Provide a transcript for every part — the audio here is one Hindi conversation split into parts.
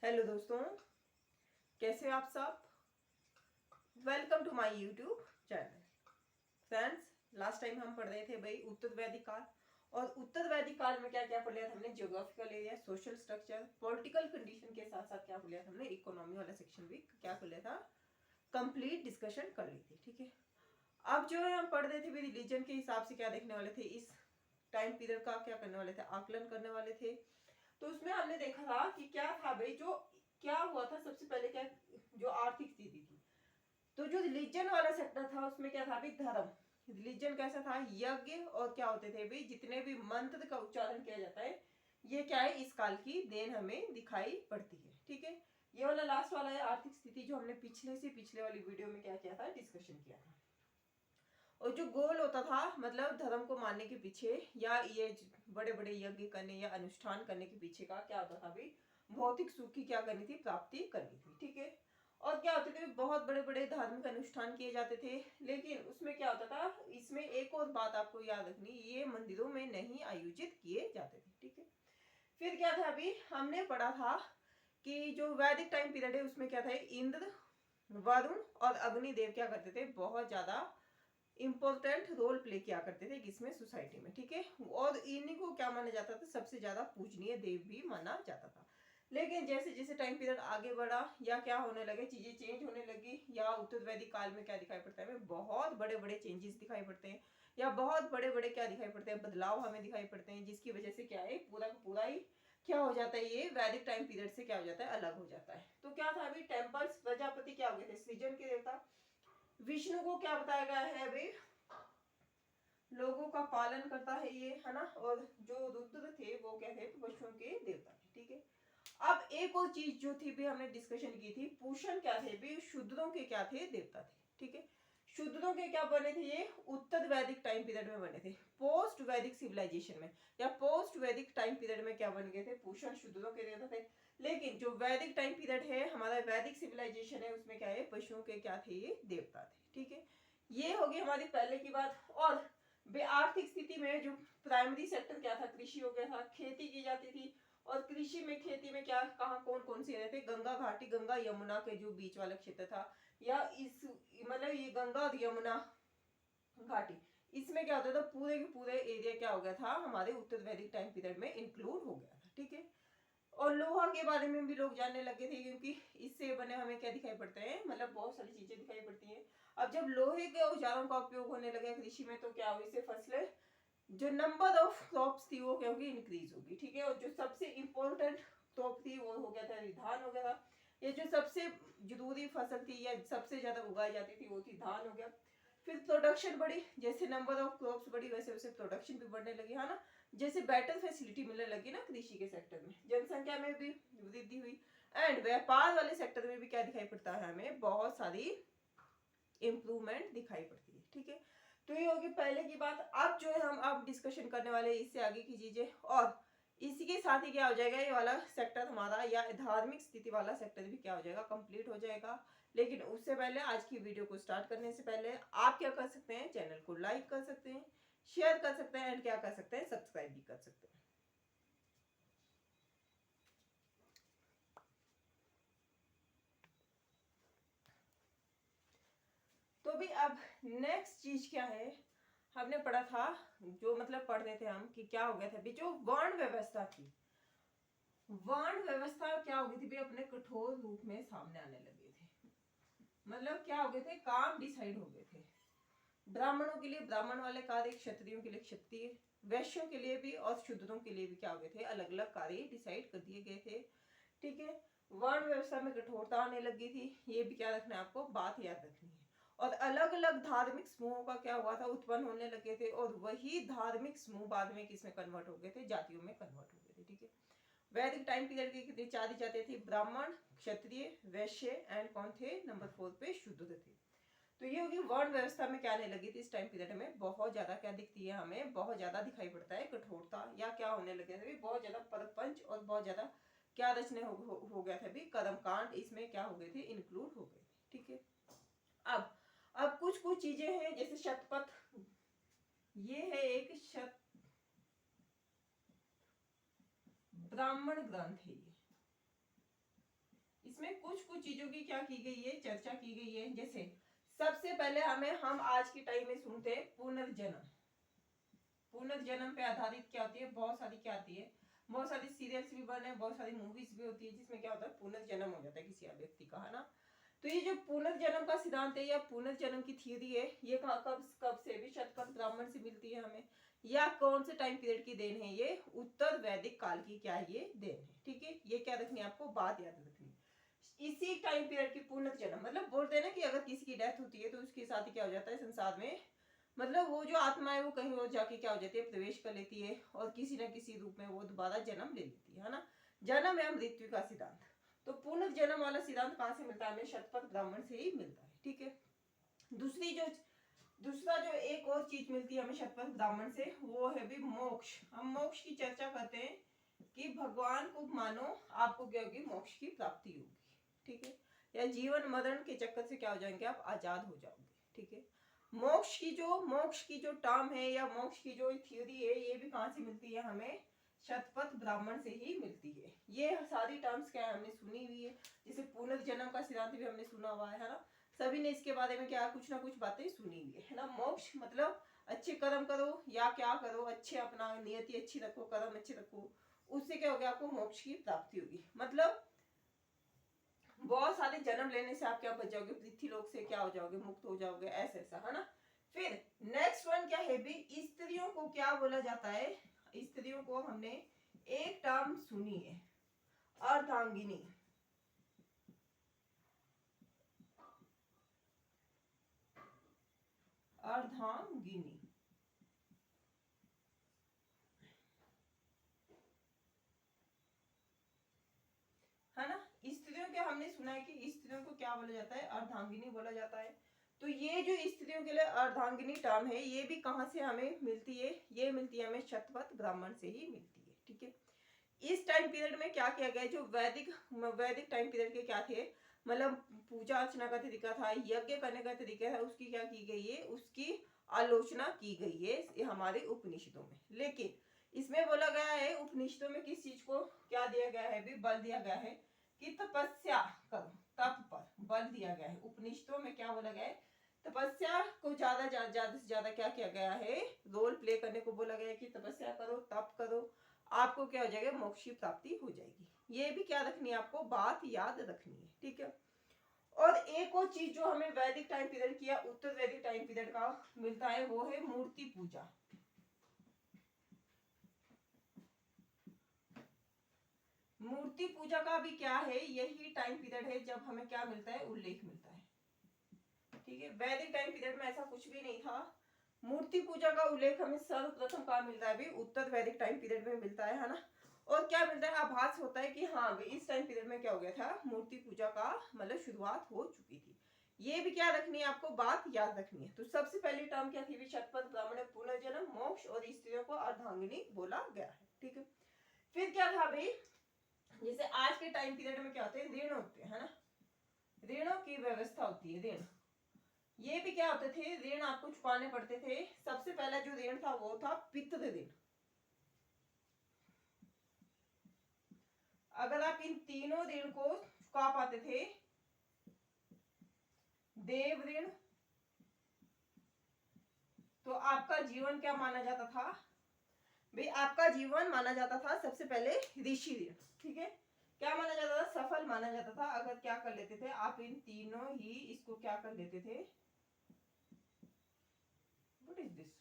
हेलो दोस्तों, कैसे हो आप सब। Welcome to my YouTube channel. Friends, last time हम पढ़ रहे थे भाई उत्तर वैदिक काल। और उत्तर वैदिक काल में क्या क्या पढ़ लिया था हमने, geographical area, social structure, political condition के साथ साथ क्या पढ़ लिया था हमने, इकोनॉमी वाला सेक्शन भी क्या पढ़ लिया था, कंप्लीट डिस्कशन कर ली थी। ठीक है, अब जो है हम पढ़ रहे थे रिलीजन के हिसाब से क्या देखने वाले थे, इस टाइम पीरियड का क्या करने वाले थे, आकलन करने वाले थे। तो उसमें हमने देखा था कि क्या था भाई, जो क्या हुआ था सबसे पहले, क्या जो आर्थिक स्थिति थी। तो जो रिलीजन वाला सेक्टर था उसमें क्या था भाई, धर्म। रिलीजन कैसा था, यज्ञ और क्या होते थे भाई, जितने भी मंत्र का उच्चारण किया जाता है, ये क्या है, इस काल की देन हमें दिखाई पड़ती है। ठीक है, ये वाला लास्ट वाला है आर्थिक स्थिति, जो हमने पिछले वाली वीडियो में क्या किया था, डिस्कशन किया था। और जो गोल होता था, मतलब धर्म को मानने के पीछे या ये बड़े बड़े यज्ञ करने या अनुष्ठान करने के पीछे का क्या होता था भाई, भौतिक सुख की क्या करनी थी, प्राप्ति करनी थी। ठीक है, और क्या होते थे, बहुत बड़े बड़े धार्मिक अनुष्ठान किए जाते थे। लेकिन उसमें क्या होता था, इसमें एक और बात आपको याद रखनी, ये मंदिरों में नहीं आयोजित किए जाते थे। ठीक है, फिर क्या था, अभी हमने पढ़ा था कि जो वैदिक टाइम पीरियड है उसमें क्या था, इंद्र, वरुण और अग्निदेव क्या करते थे, बहुत ज्यादा इंपॉर्टेंट रोल प्ले किया करते थे किसमें, सोसाइटी में। ठीक है, और इन्हीं को क्या माना जाता था, सबसे ज्यादा पूजनीय देव भी माना जाता था। लेकिन जैसे जैसे टाइम पीरियड आगे बढ़ा या क्या होने लगे, चीजें चेंज होने लगी, या उत्तर वैदिक काल में क्या दिखाई पड़ता है, बहुत बड़े बड़े चेंजेस दिखाई पड़ते हैं, या बहुत बड़े बड़े क्या दिखाई पड़ते हैं, बदलाव हमें दिखाई पड़ते हैं, जिसकी वजह से क्या है, पूरा का पूरा ही क्या हो जाता है, ये वैदिक टाइम पीरियड से क्या हो जाता है, अलग हो जाता है। तो क्या था अभी, टेम्पल्स, प्रजापति क्या हो गए थे, सृजन के देवता। विष्णु को क्या बताया गया है अभी, लोगों का पालन करता है ये, है ना। और जो रुद्र थे वो क्या थे, पशुओं के देवता थे। ठीक है, अब एक और चीज जो थी भी हमने डिस्कशन की थी, पूषण क्या थे भी, शूद्रों के क्या थे, देवता थे। ठीक है, शूद्रों के क्या बने थे, ये उत्तर वैदिक टाइम पीरियड में बने थे। पोस्ट वैदिक सिविलाइजेशन में या पोस्ट वैदिक टाइम पीरियड में क्या बन गए थे, पूषण शूद्रों के देवता थे। लेकिन जो वैदिक टाइम पीरियड है हमारा, वैदिक सिविलाइजेशन है, उसमें क्या है, पशुओं के क्या थे, ये देवता थे। ठीक है, ये होगी हमारी पहले की बात। और आर्थिक स्थिति में जो प्राइमरी सेक्टर क्या था, कृषि हो गया था, खेती की जाती थी। और कृषि में, खेती में क्या, कहाँ कौन कौन से रहते, गंगा घाटी, गंगा यमुना के जो बीच वाला क्षेत्र था, या इस मतलब ये गंगा और यमुना घाटी, इसमें क्या होता था, पूरे के पूरे एरिया क्या हो गया था, हमारे उत्तर वैदिक टाइम पीरियड में इंक्लूड हो गया था। ठीक है, और लोहा के बारे में भी लोग जानने लगे थे, क्योंकि इससे बने हमें क्या दिखाई पड़ते हैं, मतलब बहुत सारी चीजें दिखाई पड़ती हैं। अब जब लोहे के औजारों का उपयोग होने लगा कृषि में, तो क्या हुई, इससे फसलें, जो नंबर ऑफ क्रॉप्स थी वो क्या होगी, इंक्रीज होगी। ठीक है, और जो सबसे इंपॉर्टेंट क्रॉप थी वो हो गया था, धान हो गया था। ये जो सबसे जरूरी फसल थी या सबसे ज्यादा उगाई जाती थी वो थी धान हो गया। फिर प्रोडक्शन बढ़ी, जैसे नंबर ऑफ क्रॉप्स बढ़ी वैसे वैसे प्रोडक्शन भी बढ़ने लगी, है ना। जैसे बेटर फैसिलिटी मिलने लगी ना कृषि के सेक्टर में, जनसंख्या में भी वृद्धि हुई। एंड व्यापार वाले सेक्टर में भी क्या दिखाई पड़ता है हमें, बहुत सारी इंप्रूवमेंट दिखाई पड़ती है। ठीक है, तो ये होगी पहले की बात। अब जो है हम अब डिस्कशन करने वाले इससे आगे की चीजें, और इसी के साथ ही क्या हो जाएगा, ये वाला सेक्टर हमारा या धार्मिक स्थिति वाला सेक्टर भी क्या हो जाएगा, कंप्लीट हो जाएगा। लेकिन उससे पहले, आज की वीडियो को स्टार्ट करने से पहले आप क्या कर सकते हैं, चैनल को लाइक कर सकते हैं, शेयर कर सकते हैं, एंड क्या कर सकते हैं, सब्सक्राइब भी कर सकते हैं। तो भी अब नेक्स्ट चीज क्या है, हमने पढ़ा था, जो मतलब पढ़ रहे थे हम कि क्या हो गया था भी, जो वर्ण व्यवस्था थी, वर्ण व्यवस्था क्या हो गई थी भी, अपने कठोर रूप में सामने आने लगे थे। मतलब क्या हो गए थे, काम डिसाइड हो गए थे। ब्राह्मणों के लिए ब्राह्मण वाले कार्य, क्षत्रियों के लिए क्षत्रिय, वैश्यों के लिए भी और शूद्रों के लिए भी क्या हो गए थे, अलग अलग कार्य डिसाइड कर दिए गए थे। ठीक है, वर्ण व्यवस्था में कठोरता आने लगी थी, ये भी क्या रखना है आपको, बात याद रखनी है। और अलग अलग धार्मिक समूहों का क्या हुआ था, उत्पन्न होने लगे थे, और वही धार्मिक समूह बाद में किसमें कन्वर्ट हो गए थे, जातियों में कन्वर्ट हो गए थे। ठीक है, वैदिक टाइम पीरियड की कितनी चार जातियां थी, ब्राह्मण, क्षत्रिय, वैश्य एंड कौन थे, नंबर 4 पे शूद्र थे। तो ये होगी वर्ण व्यवस्था में क्या आने लगी थी, इस टाइम पीरियड में बहुत ज्यादा क्या दिखती है हमें, बहुत ज्यादा दिखाई पड़ता है कठोरता, या क्या होने लगे थे, बहुत ज्यादा परपंच, और बहुत ज्यादा क्या रचने हो गया था भी, कर्मकांड इसमें क्या हो गए थे, इंक्लूड हो गए थे। ठीक है, अब कुछ कुछ चीजें हैं, जैसे शतपथ, ये है एक शत ब्राह्मण ग्रंथ है ये, इसमें कुछ कुछ चीजों की क्या की गई है, चर्चा की गई है। जैसे सबसे पहले हम आज के टाइम में सुनते हैं पुनर्जन्म। पुनर्जन्म पे आधारित क्या होती है, बहुत सारी क्या आती है, बहुत सारी सीरियल्स भी बने, बहुत सारी मूवीज भी होती है जिसमें क्या होता है, पुनर्जन्म हो जाता है किसी व्यक्ति का, है ना। तो ये जो पुनर्जन्म का सिद्धांत है या पुनर्जन्म की थ्योरी है, ये कब कब से भी शतपथ ब्राह्मण से मिलती है हमें, या कौन से टाइम पीरियड की देन है, ये उत्तर वैदिक काल की क्या है, ये देन है। ठीक है, ये क्या रखनी है आपको, बात याद रखनी। इसी टाइम पीरियड की पुनर्जन्म मतलब बोलते हैं ना कि अगर किसी की डेथ होती है तो उसके साथ ही क्या हो जाता है, संसार में मतलब वो जो आत्मा है वो कहीं और जाके क्या हो जाती है, प्रवेश कर लेती है और किसी न किसी रूप में वो दोबारा जन्म ले लेती है ना। जन्म या मृत्यु का सिद्धांत, तो पुनर्जन्म वाला सिद्धांत कहाँ से मिलता है हमें, शतपथ ब्राह्मण से ही मिलता है। ठीक है, दूसरा जो एक और चीज मिलती है हमें शतपथ ब्राह्मण से, वो है भी मोक्ष। हम मोक्ष की चर्चा करते हैं कि भगवान को मानो, आपको क्या होगी, मोक्ष की प्राप्ति होगी। ठीक है, या जीवन मरण के चक्कर से क्या हो जाएंगे, आप आजाद हो जाओगे। ठीक है, मोक्ष की जो टर्म है या मोक्ष की जो थ्योरी है, ये भी कहां से मिलती है हमें, शतपथ ब्राह्मण से ही मिलती है। ये सारी टर्म्स क्या है, हमने सुनी हुई है। जैसे पुनर्जन्म का सिद्धांत भी हमने सुना हुआ है ना, सभी ने इसके बारे में क्या कुछ ना कुछ बातें सुनी हुई है ना। मोक्ष मतलब अच्छे कर्म करो या क्या करो, अच्छे अपना नियति अच्छी रखो, कर्म अच्छे रखो, उससे क्या होगा, आपको मोक्ष की प्राप्ति होगी। मतलब बहुत सारे जन्म लेने से आप क्या बच जाओगे, पृथ्वी लोक से क्या हो जाओगे, मुक्त हो जाओगे, ऐसा ऐसा, है ना। फिर नेक्स्ट वन क्या है भी, स्त्रियों को क्या बोला जाता है, स्त्रियों को हमने एक टर्म सुनी है, अर्धांगिनी। अर्धांगिनी, है ना। स्त्रियों के हमने सुना है कि स्त्रियों को क्या बोला जाता है, अर्धांगिनी बोला जाता है। तो ये जो स्त्रियों के लिए अर्धांगिनी टर्म है, ये भी कहां से हमें मिलती है, ये मिलती है हमें शतपथ ब्राह्मण से ही मिलती है। ठीक है, इस टाइम पीरियड में क्या किया गया, जो वैदिक टाइम पीरियड के क्या थे, मतलब पूजा अर्चना का तरीका था, यज्ञ करने का तरीका था, उसकी क्या की गई है, उसकी आलोचना की गई है हमारे उपनिषदों में। लेकिन इसमें बोला गया है, उपनिषदों में किस चीज को क्या दिया गया है, भी बल दिया गया है कि तपस्या करो, तप पर बल दिया गया है। उपनिषदों में क्या बोला गया है, तपस्या को ज्यादा से ज्यादा क्या किया गया है, रोल प्ले करने को बोला गया है कि तपस्या करो, तप करो, आपको क्या हो जाएगा, मोक्ष की प्राप्ति हो जाएगी। ये भी क्या रखनी है, आपको बात याद रखनी है। ठीक है, और एक और चीज जो हमें वैदिक टाइम पीरियड किया, उत्तर वैदिक टाइम पीरियड का मिलता है, वो है मूर्ति पूजा। मूर्ति पूजा का भी क्या है, यही टाइम पीरियड है जब हमें क्या मिलता है, उल्लेख मिलता है। ठीक है, वैदिक टाइम पीरियड में ऐसा कुछ भी नहीं था। मूर्ति पूजा का उल्लेख हमें सर्वप्रथम कहाँ मिल रहा है, भी उत्तर वैदिक टाइम पीरियड में मिलता है ना। और क्या मिलता है, आभास होता है कि हाँ भी इस टाइम पीरियड में क्या हो गया था, मूर्ति पूजा का मतलब शुरुआत हो चुकी थी। ये भी क्या रखनी है, आपको बात याद रखनी है। तो सबसे पहली टर्म क्या थी, शतपथ ब्राह्मण, पुनर्जन्म, मोक्ष, और स्त्रियों को अर्धांगिनी बोला गया है। ठीक है, फिर क्या था भाई, जैसे आज के टाइम पीरियड में क्या होते हैं, ऋण होते हैं, है ना, ऋणों की व्यवस्था होती है, ऋण। ये भी क्या होते थे, ऋण आपको चुकाने पड़ते थे। सबसे पहला जो ऋण था वो था पितृ ऋण। अगर आप इन तीनों ऋण को चुका पाते थे, देव ऋण, तो आपका जीवन क्या माना जाता था भाई, आपका जीवन माना जाता था सबसे पहले ऋषि ऋण। ठीक है, क्या माना जाता था, सफल माना जाता था अगर क्या कर लेते थे आप, इन तीनों ही इसको क्या कर लेते थे, व्हाट इज दिस,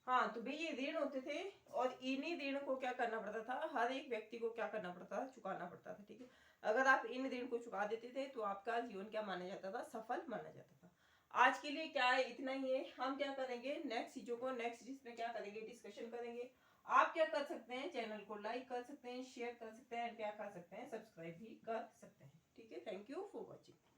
हाँ। तो भाई ये ऋण होते थे और इन्हीं ऋण को क्या करना पड़ता था, हर एक व्यक्ति को क्या करना पड़ता था, चुकाना पड़ता था। ठीक है, अगर आप इन ऋण को चुका देते थे तो आपका जीवन क्या माना जाता था, सफल माना जाता था। आज के लिए क्या है, इतना ही है। हम क्या करेंगे, नेक्स्ट चीजों को नेक्स्ट जिसमें क्या करेंगे, डिस्कशन करेंगे। आप क्या कर सकते हैं, चैनल को लाइक कर सकते हैं, शेयर कर सकते हैं, क्या कर सकते हैं, सब्सक्राइब भी कर सकते हैं। ठीक है, थैंक यू फॉर वॉचिंग।